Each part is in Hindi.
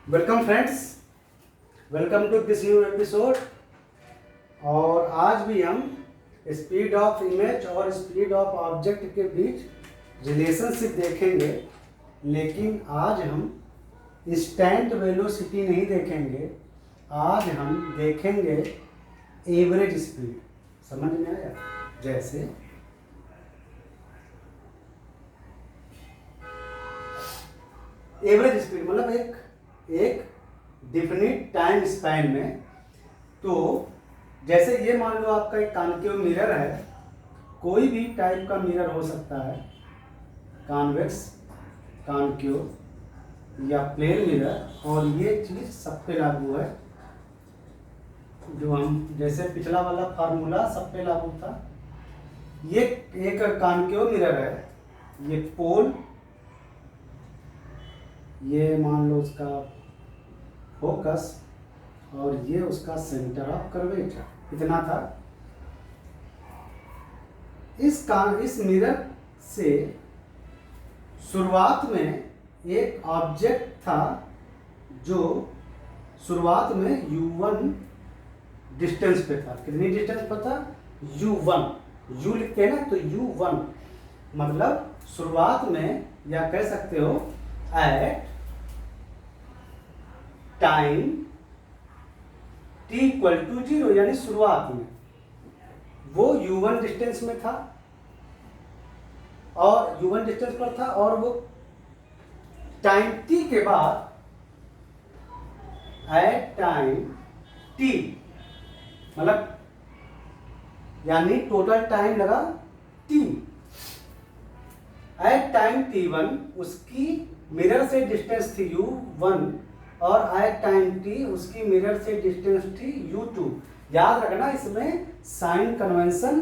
Welcome friends, welcome to this new episode. और आज भी हम स्पीड ऑफ इमेज और स्पीड ऑफ ऑब्जेक्ट के बीच रिलेशनशिप देखेंगे, लेकिन आज हम इंस्टेंट वेलोसिटी नहीं देखेंगे। आज हम देखेंगे एवरेज स्पीड। समझ में आया? जैसे एवरेज स्पीड मतलब एक डिफिनिट टाइम स्पैन में। तो जैसे ये मान लो आपका एक कॉन्केव मिरर है, कोई भी टाइप का मिरर हो सकता है, कॉन्वेक्स, कॉन्केव या प्लेन मिरर। और ये चीज़ सब पे लागू है, जो हम जैसे पिछला वाला फार्मूला सब पे लागू था। ये एक कॉन्केव मिरर है, ये पोल, ये मान लो उसका फोकस और ये उसका सेंटर ऑफ कर्वेचर। इतना था। इस मिरर से शुरुआत में एक ऑब्जेक्ट था जो शुरुआत में u1 डिस्टेंस पे था। कितनी डिस्टेंस पर था? u1। u लिखते हैं ना, तो u1 मतलब शुरुआत में, या कह सकते हो at time t equal to 0, यानी शुरुआत में वो u1 डिस्टेंस में था और u1 डिस्टेंस पर था, और वो टाइम t के बाद एट टाइम t मतलब यानी टोटल टाइम लगा t। एट टाइम t1 उसकी मिरर से डिस्टेंस थी u1 और एट टाइम t उसकी मिरर से डिस्टेंस थी u2। याद रखना, इसमें साइन कन्वेंशन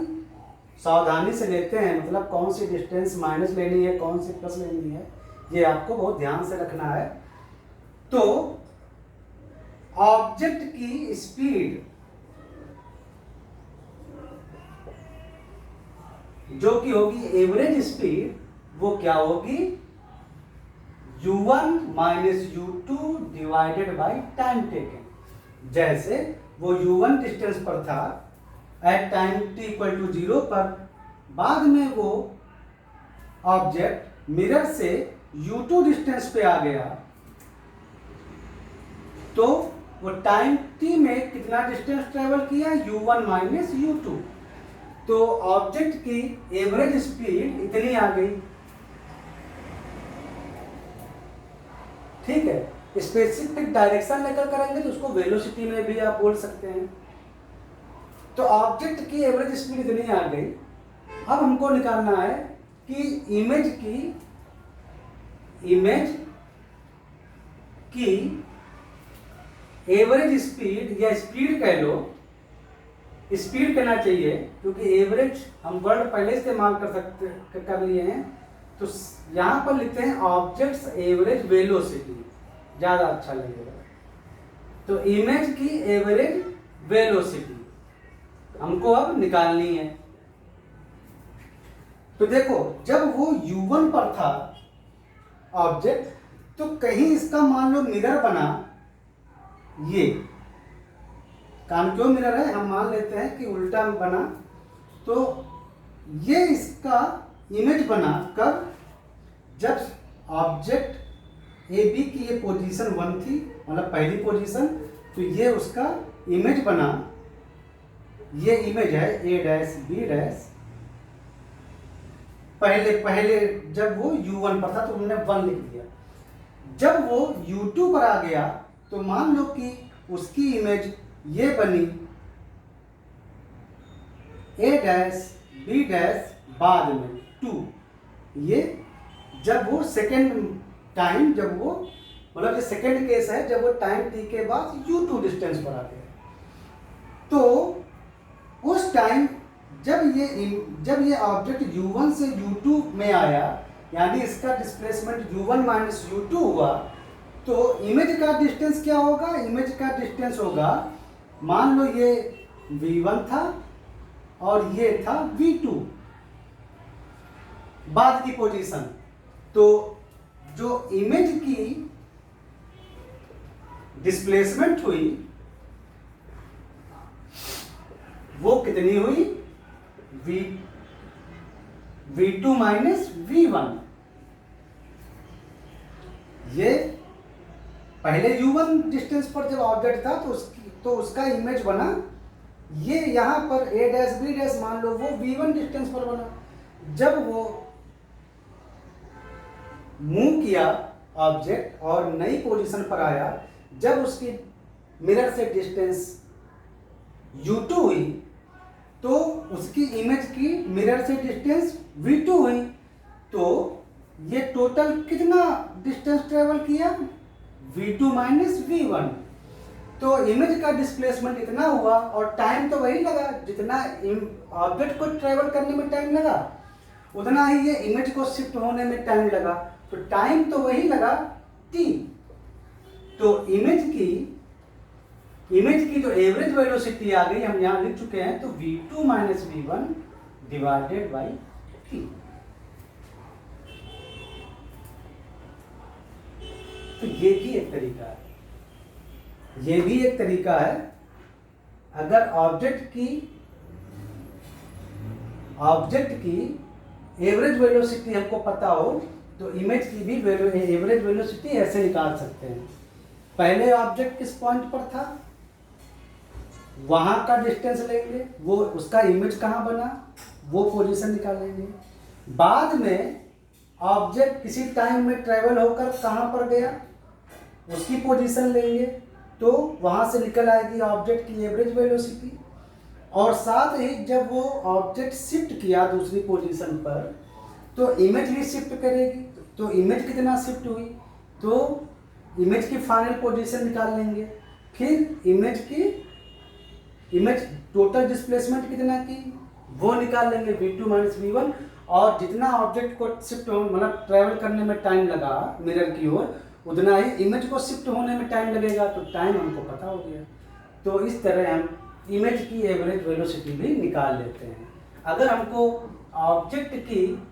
सावधानी से लेते हैं, मतलब कौन सी डिस्टेंस माइनस लेनी है, कौन सी प्लस लेनी है, ये आपको बहुत ध्यान से रखना है। तो ऑब्जेक्ट की स्पीड जो कि होगी एवरेज स्पीड, वो क्या होगी? u1 minus u2 divided by time taken. जैसे वो u1 डिस्टेंस पर था at time t equal to 0 पर, बाद में वो ऑब्जेक्ट मिरर से u2 डिस्टेंस पे आ गया, तो वो टाइम t में कितना डिस्टेंस ट्रेवल किया? u1 minus u2। तो ऑब्जेक्ट की एवरेज स्पीड इतनी आ गई। ठीक है, स्पेसिफिक डायरेक्शन लेकर करेंगे तो उसको वेलोसिटी में भी आप बोल सकते हैं। तो ऑब्जेक्ट की एवरेज स्पीड इतनी आ गई। अब हमको निकालना है कि इमेज की एवरेज स्पीड, या स्पीड कह लो, स्पीड कहना चाहिए क्योंकि एवरेज हम वर्ड पहले इस्तेमाल कर लिए हैं। तो यहां पर लिखते हैं ऑब्जेक्ट्स एवरेज वेलोसिटी, ज्यादा अच्छा लगेगा। तो इमेज की एवरेज वेलोसिटी हमको अब निकालनी है। तो देखो, जब वो u1 पर था ऑब्जेक्ट, तो कहीं इसका मान लो मिरर बना, ये कॉन्केव मिरर है, हम मान लेते हैं कि उल्टा बना, तो ये इसका इमेज बना कब? जब ऑब्जेक्ट ए बी की ये पोजीशन 1 थी, मतलब पहली पोजीशन, तो ये उसका इमेज बना। ये इमेज है ए डैश बी डैश। पहले जब वो u1 पर था तो हमने 1 लिख दिया। जब वो u2 पर आ गया तो मान लो कि उसकी इमेज ये बनी ए डैश बी डैश, बाद में 2। ये जब वो सेकेंड टाइम, जब वो मतलब ये सेकेंड केस है, जब वो टाइम t के बाद u2 डिस्टेंस पर आ गया, तो उस टाइम जब ये ऑब्जेक्ट u1 से u2 में आया, यानी इसका डिस्प्लेसमेंट u1 माइनस u2 हुआ, तो इमेज का डिस्टेंस क्या होगा? इमेज का डिस्टेंस होगा, मान लो ये v1 था और ये था v2, बाद की पोजीशन। तो जो इमेज की डिस्प्लेसमेंट हुई वो कितनी हुई, v2 माइनस v1। ये पहले u1 डिस्टेंस पर जब ऑब्जेक्ट था तो उसका इमेज बना, ये यहाँ पर a डैश b डैश मान लो वो v1 डिस्टेंस पर बना। जब वो मूव किया ऑब्जेक्ट और नई पोजीशन पर आया, जब उसकी मिरर से डिस्टेंस u2 हुई तो उसकी इमेज की मिरर से डिस्टेंस v2 हुई। तो ये टोटल कितना डिस्टेंस ट्रेवल किया, v2 माइनस v1। तो इमेज का डिस्प्लेसमेंट इतना हुआ और टाइम तो वही लगा, जितना ऑब्जेक्ट को ट्रेवल करने में टाइम लगा उतना ही ये इमेज को शिफ्ट होने में टाइम लगा। तो टाइम तो वही लगा t। तो इमेज की जो एवरेज वेलोसिटी आ गई, हम यहां लिख चुके हैं, तो v2 minus v1 divided by t। तो ये भी एक तरीका है, ये भी एक तरीका है। अगर ऑब्जेक्ट की एवरेज वेलोसिटी हमको पता हो तो इमेज की भी एवरेज वेलोसिटी ऐसे निकाल सकते हैं। पहले ऑब्जेक्ट किस पॉइंट पर था, वहां का डिस्टेंस लेंगे, वो उसका इमेज कहाँ बना वो पोजीशन निकालेंगे। बाद में ऑब्जेक्ट किसी टाइम में ट्रेवल होकर कहाँ पर गया उसकी पोजीशन लेंगे, तो वहां से निकल आएगी ऑब्जेक्ट की एवरेज वेलोसिटी। और साथ ही जब वो ऑब्जेक्ट शिफ्ट किया दूसरी पोजीशन पर तो इमेज भी शिफ्ट करेगी। तो इमेज कितना शिफ्ट हुई, तो इमेज की फाइनल पोजीशन निकाल लेंगे। फिर इमेज टोटल डिस्प्लेसमेंट कितना की वो निकाल लेंगे, v2 माइनस v1। और जितना ऑब्जेक्ट को शिफ्ट मतलब ट्रैवल करने में टाइम लगा मिरर की ओर, उतना ही इमेज को शिफ्ट होने में टाइम लगेगा। तो टाइम हमको पता हो गया। तो इस तरह हम इमेज की एवरेज वेलोसिटी भी निकाल लेते हैं। अगर हमको ऑब्जेक्ट की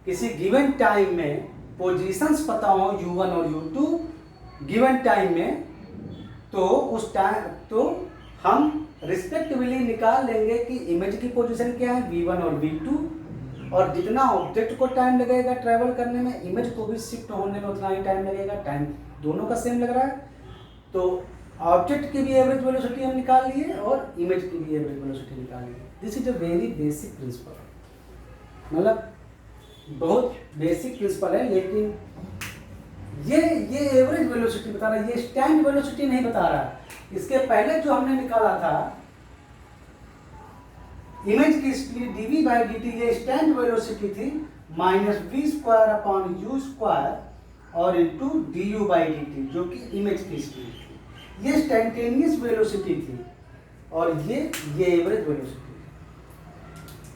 किसी गिवन टाइम में पोजीशंस पता हो u1 और u2 गिवन टाइम में, तो उस टाइम तो हम रिस्पेक्टिवली निकाल लेंगे कि इमेज की पोजीशन क्या है v1 और v2, और जितना ऑब्जेक्ट को टाइम लगेगा ट्रैवल करने में, इमेज को भी शिफ्ट होने में उतना ही टाइम लगेगा। टाइम दोनों का सेम लग रहा है। तो ऑब्जेक्ट की भी एवरेज वेलोसिटी हम निकाल लिए और इमेज की भी एवरेज वेलोसिटी निकाल लिए। This is a very basic principle, मतलब बहुत बेसिक प्रिंसिपल है, लेकिन ये एवरेज वेलोसिटी बता रहा है, ये स्टैंड वेलोसिटी नहीं बता रहा है। इसके पहले जो हमने निकाला था इमेज की स्पीड dv बाई dt, ये स्टैंड वेलोसिटी थी minus v square upon u square और इंटू du बाई dt, जो कि इमेज की स्पीड थी। ये स्टैंटेनियस वेलोसिटी थी और ये एवरेज वेलोसिटी थी।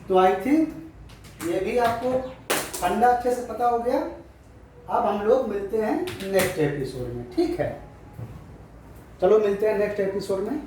तो आई थिंक ये भी आपको फंडा अच्छे से पता हो गया। अब हम लोग मिलते हैं नेक्स्ट एपिसोड में, ठीक है? चलो मिलते हैं नेक्स्ट एपिसोड में।